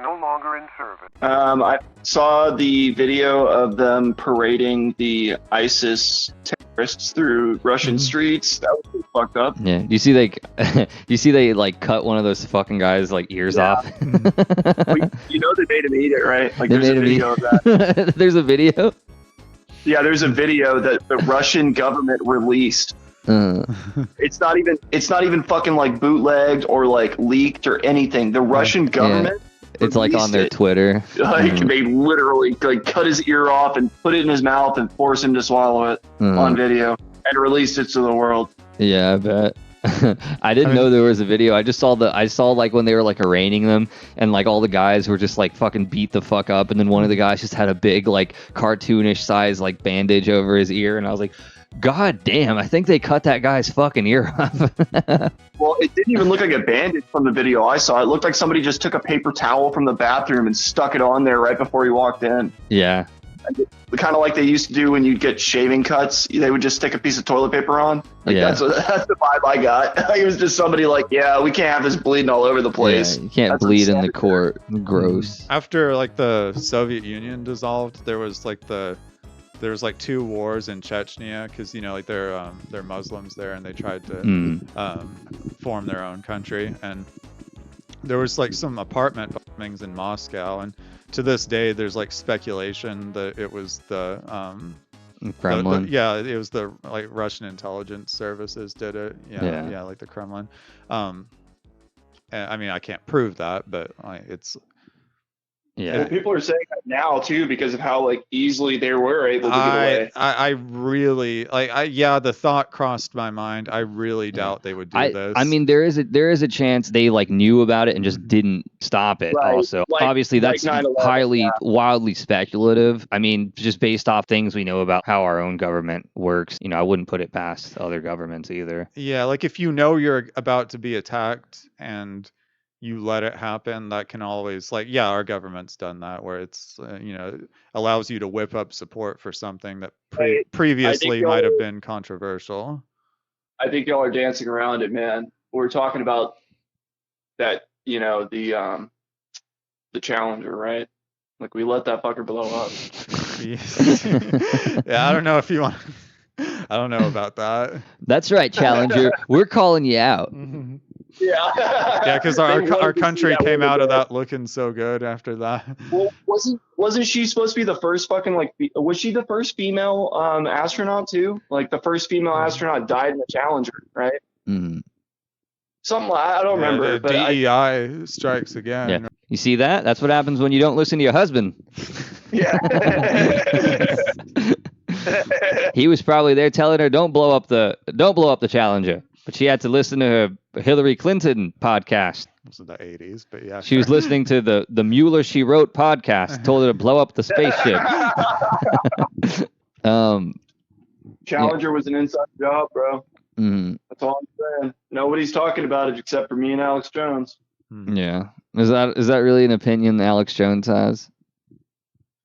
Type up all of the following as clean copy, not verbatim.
no longer in service. I saw the video of them parading the ISIS terrorists through Russian streets. That was pretty fucked up. Yeah. You see they like cut one of those fucking guys like ears off. You know they made him eat it, right? Like They there's a made him video of that. There's a video? Yeah, there's a video that the Russian government released. It's not even fucking like bootlegged or like leaked or anything. The Russian government it's like on their Twitter. Like they literally like cut his ear off and put it in his mouth and force him to swallow it on video and released it to the world. Yeah, I bet. I didn't know there was a video. I saw like when they were like arraigning them and like all the guys were just like fucking beat the fuck up, and then one of the guys just had a big like cartoonish size like bandage over his ear, and I was like, God damn, I think they cut that guy's fucking ear off. Well, it didn't even look like a bandage from the video I saw. It looked like somebody just took a paper towel from the bathroom and stuck it on there right before he walked in. Yeah. Kind of like they used to do when you'd get shaving cuts. They would just stick a piece of toilet paper on. Like that's the vibe I got. It was just somebody like, yeah, we can't have this bleeding all over the place. Yeah, you can't bleed in the court. Gross. After like the Soviet Union dissolved, there was like 2 wars in Chechnya because like they're Muslims there and they tried to form their own country, and there was like some apartment bombings in Moscow, and to this day there's like speculation that it was the Kremlin. it was the like Russian intelligence services did it. Yeah, like the Kremlin. And, I mean, I can't prove that, but like it's. Yeah, and people are saying that now too because of how like easily they were able to get away. I really the thought crossed my mind. I really doubt they would do this. I mean, there is a chance they like knew about it and just didn't stop it. Right. Also, obviously that's highly wildly speculative. I mean, just based off things we know about how our own government works, I wouldn't put it past other governments either. Yeah, like if you're about to be attacked and you let it happen, that can always our government's done that where it's allows you to whip up support for something that previously might have been controversial. I think y'all are dancing around it, man. We're talking about that, the Challenger, right? Like we let that fucker blow up. Yeah, I don't know if you want. I don't know about that. That's right, Challenger. We're calling you out. Yeah, because our country came out of that looking so good after that. Well, wasn't she supposed to be the first fucking was she the first female astronaut too? Like the first female astronaut died in the Challenger, right? Mm-hmm. Something I don't remember. The DEI strikes again. Yeah. You see that? That's what happens when you don't listen to your husband. Yeah. He was probably there telling her don't blow up the Challenger, but she had to listen to her Hillary Clinton podcast. It was in the 80s, but yeah. She was listening to the Mueller She Wrote podcast. Told her to blow up the spaceship. Challenger was an inside job, bro. Mm-hmm. That's all I'm saying. Nobody's talking about it except for me and Alex Jones. Yeah. Is that really an opinion Alex Jones has?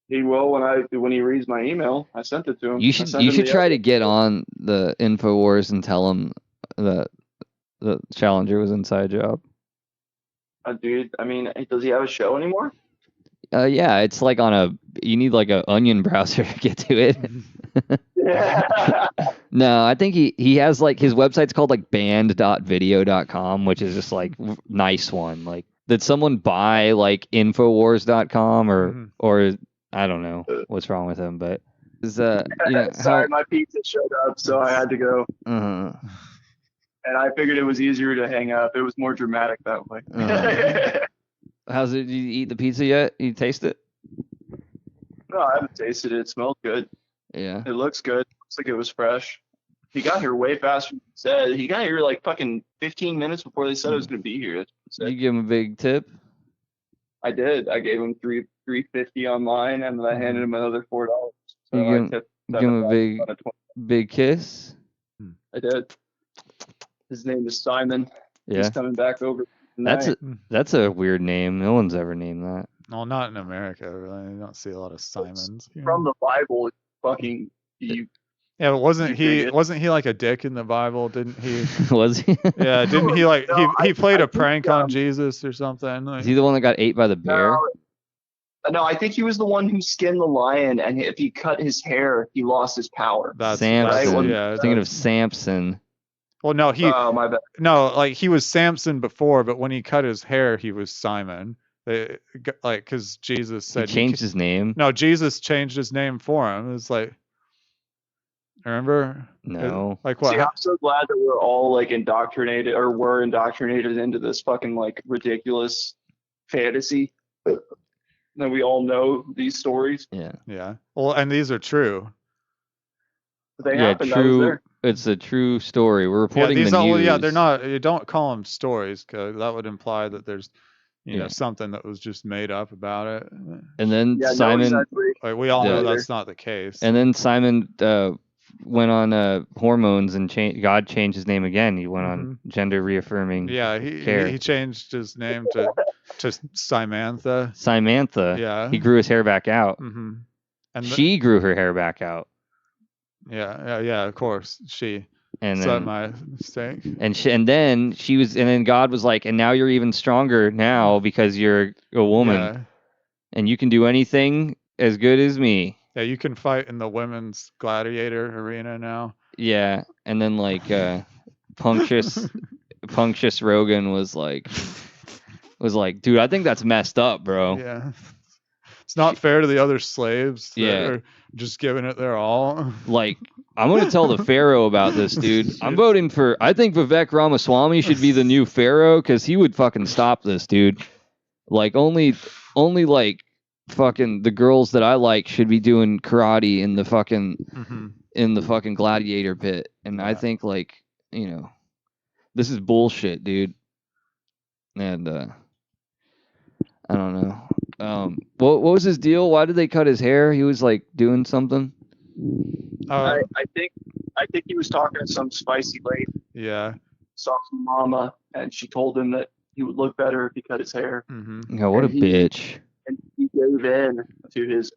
He will when he reads my email. I sent it to him. You should try to get on the InfoWars and tell him that the Challenger was inside job. Dude, I mean, does he have a show anymore? Yeah, it's like you need like a Onion browser to get to it. Yeah. No, I think he has like his website's called like band.video.com, which is just like nice one. Like did someone buy like infowars.com or I don't know what's wrong with him, but sorry, my pizza showed up, so I had to go. And I figured it was easier to hang up. It was more dramatic that way. How's it? Did you eat the pizza yet? You taste it? No, I haven't tasted it. It smelled good. Yeah. It looks good. Looks like it was fresh. He got here way faster than he said. He got here like fucking 15 minutes before they said it was going to be here. Did you give him a big tip? I did. I gave him $3.50 online, and then I handed him another $4. So you give him a big kiss? I did. His name is Simon. Yeah. He's coming back over tonight. That's a weird name. No one's ever named that. Well, not in America, really. You don't see a lot of Simons. From the Bible, fucking you. Yeah, but wasn't bigot. he like a dick in the Bible? Didn't he? Was he? Yeah, didn't he like No, he played I a think, prank on Jesus or something? Is he the one that got ate by the bear? no, I think he was the one who skinned the lion, and if he cut his hair, he lost his power. Samson. Yeah, I was thinking of Samson. Well, no, My bad. no, like he was Samson before, but when he cut his hair, he was Simon. Like, because Jesus said He changed his name. No, Jesus changed his name for him. It's like, remember? No. Like what? See, I'm so glad that we're all like indoctrinated, or were indoctrinated into this fucking like ridiculous fantasy. That we all know these stories. Yeah. Yeah. Well, and these are true. They happened. I was True. there. It's a true story. We're reporting these the news. Well, yeah, they're not. You don't call them stories, because that would imply that there's, something that was just made up about it. And then Simon, like we all know that's not the case. And then Simon went on hormones, and God changed his name again. He went on gender reaffirming. Yeah, he changed his name to Samantha. Samantha. Yeah. He grew his hair back out. Mm-hmm. And she grew her hair back out. Yeah, of course. And is then, that my mistake? And then God was like, and now you're even stronger now because you're a woman. Yeah. And you can do anything as good as me. Yeah, you can fight in the women's gladiator arena now. Yeah, and then like Punctious Rogan was like, dude, I think that's messed up, bro. Yeah. It's not fair to the other slaves that are just giving it their all. Like, I'm going to tell the Pharaoh about this, dude. I'm voting for, I think Vivek Ramaswamy should be the new Pharaoh, because he would fucking stop this, dude. Like, only like fucking the girls that I like should be doing karate in the fucking gladiator pit. And I think, like, this is bullshit, dude. And I don't know. What was his deal? Why did they cut his hair? He was like doing something. I think he was talking to some spicy lady. Yeah. Saw some mama, and she told him that he would look better if he cut his hair. Mm-hmm. Yeah, what a bitch. And he gave in to his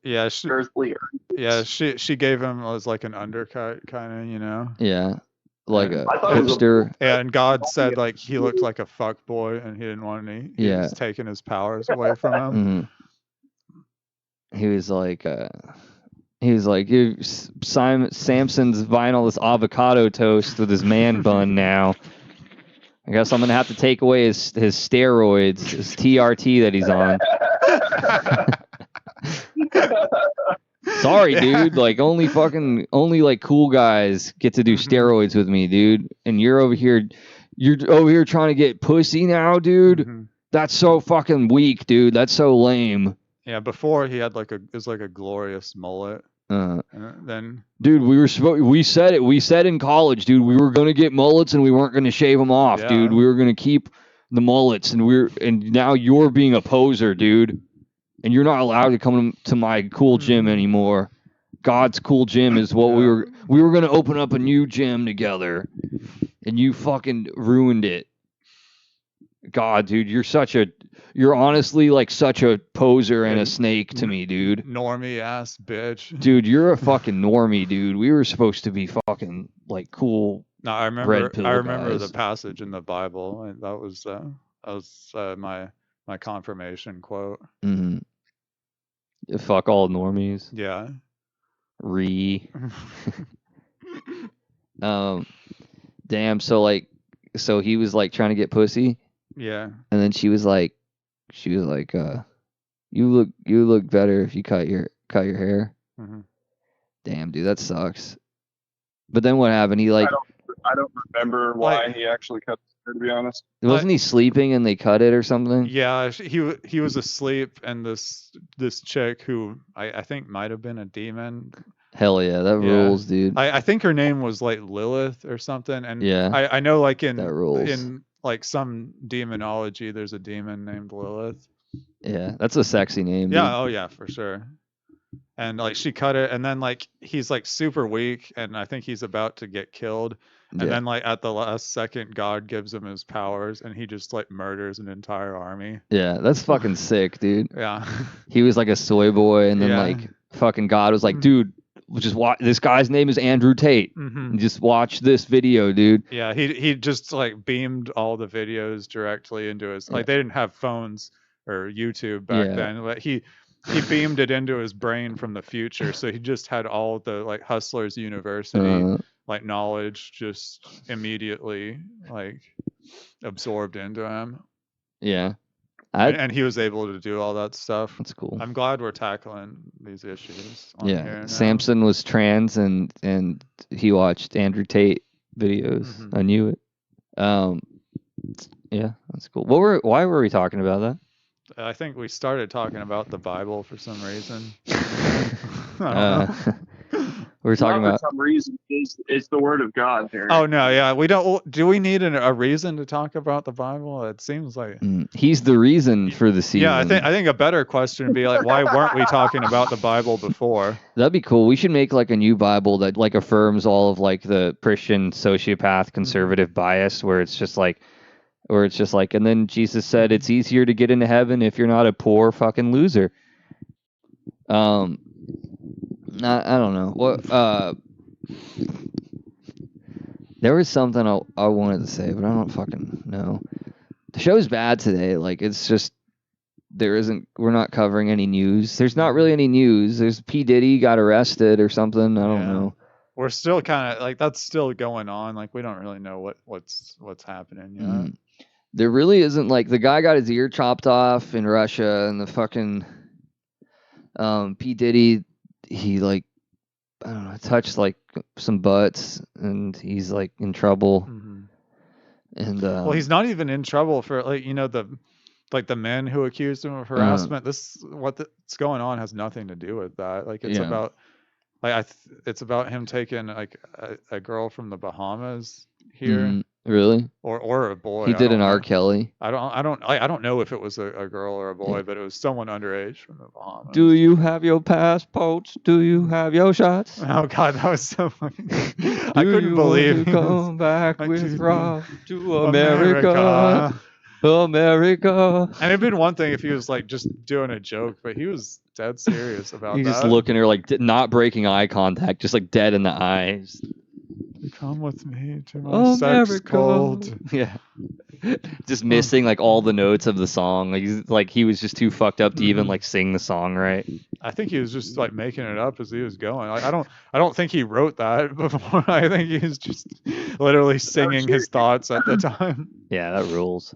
earthly. Yeah, she gave him as like an undercut, kind of, Yeah. Like a hipster. And God said like he looked like a fuck boy, and he didn't want any. He was taking his powers away from him. Mm-hmm. He was like, Samson's vinyl this avocado toast with his man bun now. I guess I'm gonna have to take away his steroids, his TRT that he's on. Sorry, dude. Like only like cool guys get to do steroids with me, dude. And you're over here trying to get pussy now, dude. Mm-hmm. That's so fucking weak, dude. That's so lame. Yeah, before he had it was like a glorious mullet. Then, dude, we said it. We said in college, dude, we were gonna get mullets and we weren't gonna shave them off, dude. We were gonna keep the mullets, and now you're being a poser, dude. And you're not allowed to come to my cool gym anymore. God's cool gym is what we were gonna open up a new gym together, and you fucking ruined it. God, dude, you're honestly like such a poser and a snake to me, dude. Normie ass bitch. Dude, you're a fucking normie, dude. We were supposed to be fucking like cool. No, I remember guys. the passage in the Bible, and that was my confirmation quote. Mm-hmm. Fuck all normies. Yeah. Damn. So he was like trying to get pussy. Yeah. And then she was like, you look better if you cut your hair. Mm-hmm. Damn, dude, that sucks. But then what happened? He like, I don't remember why he actually cut his hair, to be honest. Wasn't he sleeping and they cut it or something? Yeah, he was asleep, and this chick who I think might have been a demon. Hell yeah, that rules, dude. I think her name was like Lilith or something, and I know like in like some demonology, there's a demon named Lilith. Yeah, that's a sexy name. Yeah, dude. oh yeah, for sure. And like she cut it, and then like he's like super weak, and I think he's about to get killed. And then like at the last second, God gives him his powers, and he just like murders an entire army. Yeah, that's fucking sick, dude. Yeah. He was like a soy boy, and then like fucking God was like, dude, just watch. This guy's name is Andrew Tate. And just watch this video, dude. Yeah, he just like beamed all the videos directly into his. Like they didn't have phones or YouTube back then, but he beamed it into his brain from the future. So he just had all the like Hustlers University like knowledge just immediately like absorbed into him. Yeah. And he was able to do all that stuff. That's cool. I'm glad we're tackling these issues on here now. Samson was trans and he watched Andrew Tate videos. I knew it. Yeah, that's cool. Why were we talking about that? I think we started talking about the Bible for some reason. I don't know. We're talking about for some reason it's the word of God there. Oh no, yeah, we don't. Do we need a reason to talk about the Bible? It seems like he's the reason for the season. Yeah, I think a better question would be like, why weren't we talking about the Bible before? That'd be cool. We should make like a new Bible that like affirms all of like the Christian sociopath conservative bias, where it's just like, and then Jesus said it's easier to get into heaven if you're not a poor fucking loser. I don't know what. There was something I wanted to say, but I don't fucking know. The show's bad today. Like it's just we're not covering any news. There's not really any news. There's P. Diddy got arrested or something. I don't know. We're still kind of like that's still going on. Like we don't really know what's happening yet. There really isn't. Like the guy got his ear chopped off in Russia, and the fucking P. Diddy, he like, I don't know, touched like some butts, and he's like in trouble. And well, he's not even in trouble for like the men who accused him of harassment. What's going on has nothing to do with that. Like it's about like it's about him taking like a girl from the Bahamas here. Really? Or a boy. He did an R. Kelly. I don't know if it was a girl or a boy, but it was someone underage from the Bahamas. Do you have your passports? Do you have your shots? Oh God, that was so funny. I couldn't believe you come back with Rob to America. America. And it'd been one thing if he was like just doing a joke, but he was dead serious about that. He's just looking at her like not breaking eye contact, just like dead in the eyes. Come with me to my sex cult. Yeah. Just missing like all the notes of the song. Like he was just too fucked up to even like sing the song right. I think he was just like making it up as he was going. Like, I don't think he wrote that before. I think he was just literally singing his thoughts at the time. Yeah, that rules.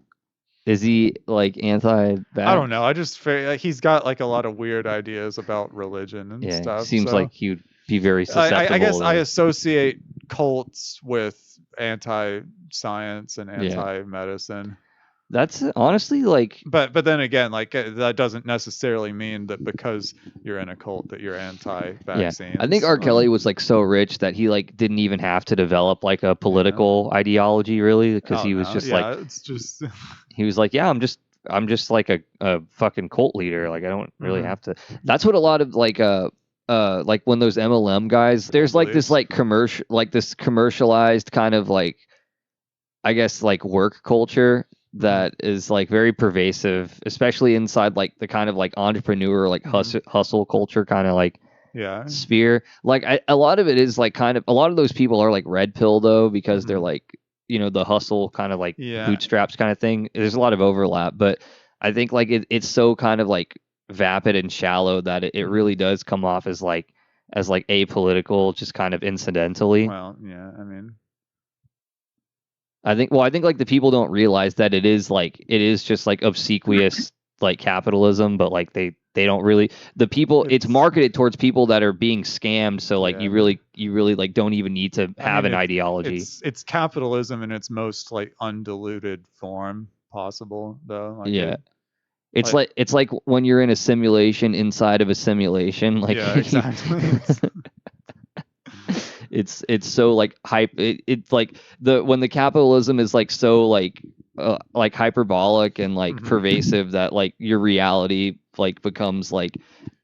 Is he like anti-vax? I don't know. I just feel like he's got like a lot of weird ideas about religion and stuff. Seems like he would be very susceptible. I guess I associate cults with anti-science and anti-medicine. That's honestly like, but then again, like that doesn't necessarily mean that because you're in a cult that you're anti-vaccine. I think R. Kelly was like so rich that he like didn't even have to develop like a political ideology really, because he was it's just he was like, I'm just like a fucking cult leader. Like I don't really have to. That's what a lot of like when those MLM guys, there's like this like commercialized kind of like, I guess like work culture that is like very pervasive, especially inside like the kind of like entrepreneur like hustle culture kind of like sphere. Like a lot of it is like kind of, a lot of those people are like red pill though, because they're like, the hustle kind of like bootstraps kind of thing. There's a lot of overlap, but I think like it's so kind of like vapid and shallow that it really does come off as like apolitical, just kind of incidentally. Well, yeah, I mean, I think like the people don't realize that it is just like obsequious like capitalism, but like they don't really, the people, it's marketed towards people that are being scammed. So like you really like don't even need to have an ideology. It's capitalism in its most like undiluted form possible though. Like it's like when you're in a simulation inside of a simulation. Like exactly. It's so like hype. It's like when the capitalism is like so like hyperbolic and like pervasive that like your reality like becomes like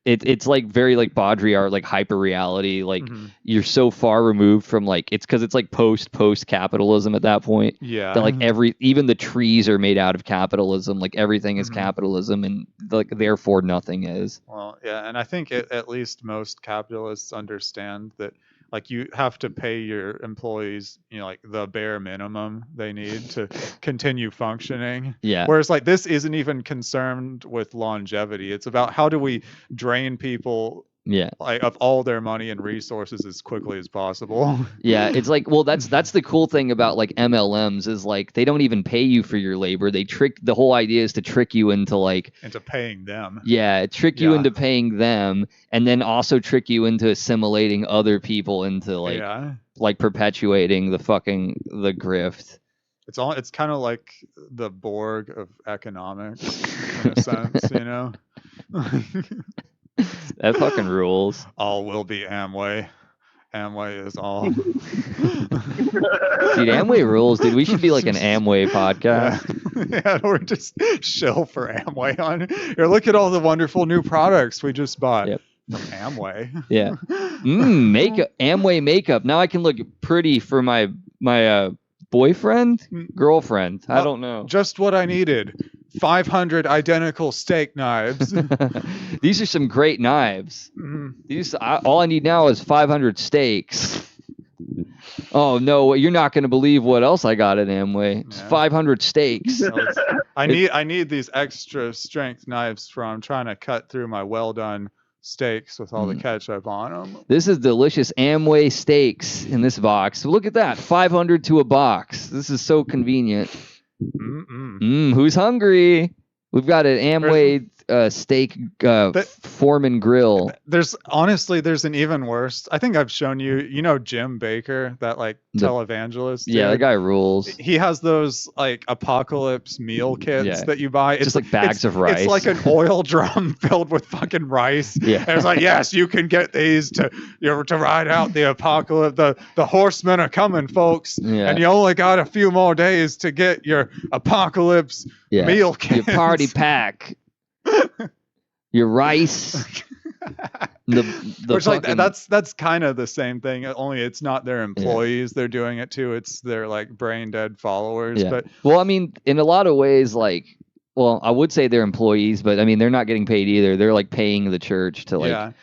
it's like very like Baudrillard, like hyper reality. Like you're so far removed from like it's because it's like post capitalism at that point. Yeah. That like even the trees are made out of capitalism. Like everything is capitalism, and like therefore nothing is. Well, yeah, and I think at least most capitalists understand that like you have to pay your employees, you know, like the bare minimum they need to continue functioning. Yeah. Whereas like this isn't even concerned with longevity. It's about how do we drain people like of all their money and resources as quickly as possible. Yeah, it's like, well, that's the cool thing about like MLMs is like they don't even pay you for your labor. The whole idea is to trick you into paying them. Yeah, trick you into paying them, and then also trick you into assimilating other people into like perpetuating the grift. It's kind of like the Borg of economics in a sense, you know. That fucking rules. All will be Amway. Amway is all. Dude, Amway rules, dude. We should be like an Amway podcast. Yeah, we're just shill for Amway on here. Look at all the wonderful new products we just bought from Amway. Yeah. Makeup, Amway makeup. Now I can look pretty for my boyfriend, girlfriend. I don't know. Just what I needed. 500 identical steak knives. These are some great knives. All I need now is 500 steaks. Oh no, you're not going to believe what else I got at Amway. It's 500 steaks. I need these extra strength knives I'm trying to cut through my well done steaks with all the ketchup on them. This is delicious Amway steaks in this box. Look at that, 500 to a box. This is so convenient. Who's hungry? We've got an Amway steak Foreman grill. There's an even worse. I think I've shown you. You know Jim Baker, that like televangelist. Yeah, that guy rules. He has those like apocalypse meal kits that you buy. It's just like bags of rice. It's like an oil drum filled with fucking rice. Yeah, and it's like, yes, you can get these to ride out the apocalypse. The horsemen are coming, folks. Yeah. And you only got a few more days to get your apocalypse meal kit. Your party pack. Your rice. Which fucking... like that's kind of the same thing, only it's not their employees they're doing it to, it's their like brain dead followers. But well, I mean, in a lot of ways, like, well, I would say they're employees, but I mean they're not getting paid either. They're like paying the church to like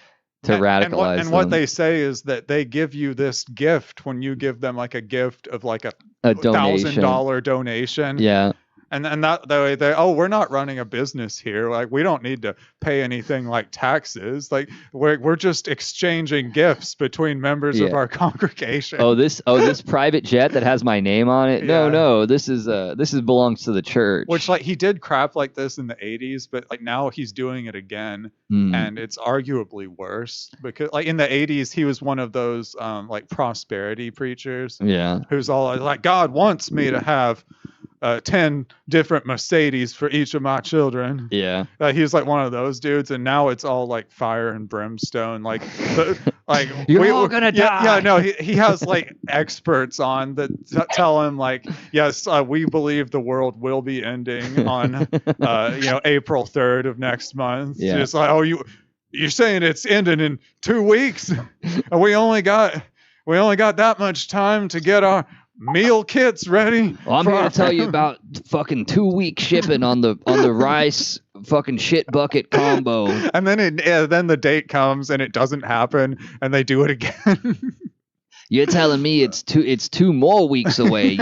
to radicalize and what they say is that they give you this gift when you give them like a gift of like a $1,000 donation. Yeah. And that way we're not running a business here. Like we don't need to pay anything like taxes. Like we're just exchanging gifts between members of our congregation. This private jet that has my name on it. No, this belongs to the church. Which like he did crap like this in the 80s, but like now he's doing it again, and it's arguably worse because like in the 80s he was one of those like prosperity preachers. Yeah. Who's all like, God wants me to have 10 different Mercedes for each of my children. Yeah. He was like one of those dudes, and now it's all like fire and brimstone. Like, you're all gonna die. Yeah, no, he has like experts on that tell him like, yes, we believe the world will be ending on April 3rd of next month. Yeah. It's like, you're saying it's ending in 2 weeks, and we only got that much time to get our meal kits ready. Well, I'm here to tell you about fucking 2-week shipping on the rice fucking shit bucket combo. And then then the date comes and it doesn't happen, and they do it again. You're telling me it's 2 more weeks away.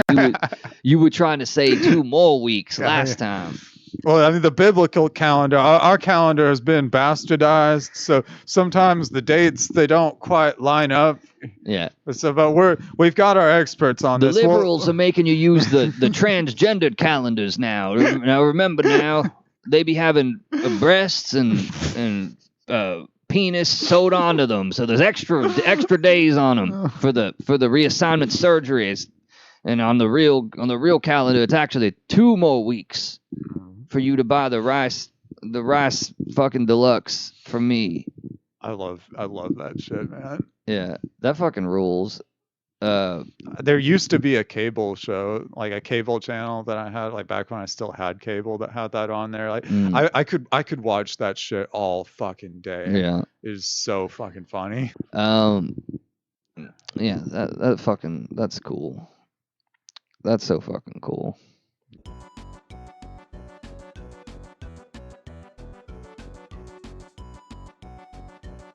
You were trying to say 2 more weeks last time. Well, I mean, the biblical calendar, our calendar has been bastardized, so sometimes the dates, they don't quite line up. Yeah. So, but we've got our experts on this. The liberals are making you use the transgendered calendars now. Now, remember now, they be having breasts and penis sewed onto them, so there's extra days on them for the reassignment surgeries. And on the real calendar, it's actually 2 more weeks for you to buy the rice fucking deluxe from me. I love that shit, man. Yeah, that fucking rules. There used to be a cable show, like a cable channel that I had, like back when I still had cable, that had that on there. Like I could watch that shit all fucking day. Yeah. It is so fucking funny. Yeah, that's cool. That's so fucking cool.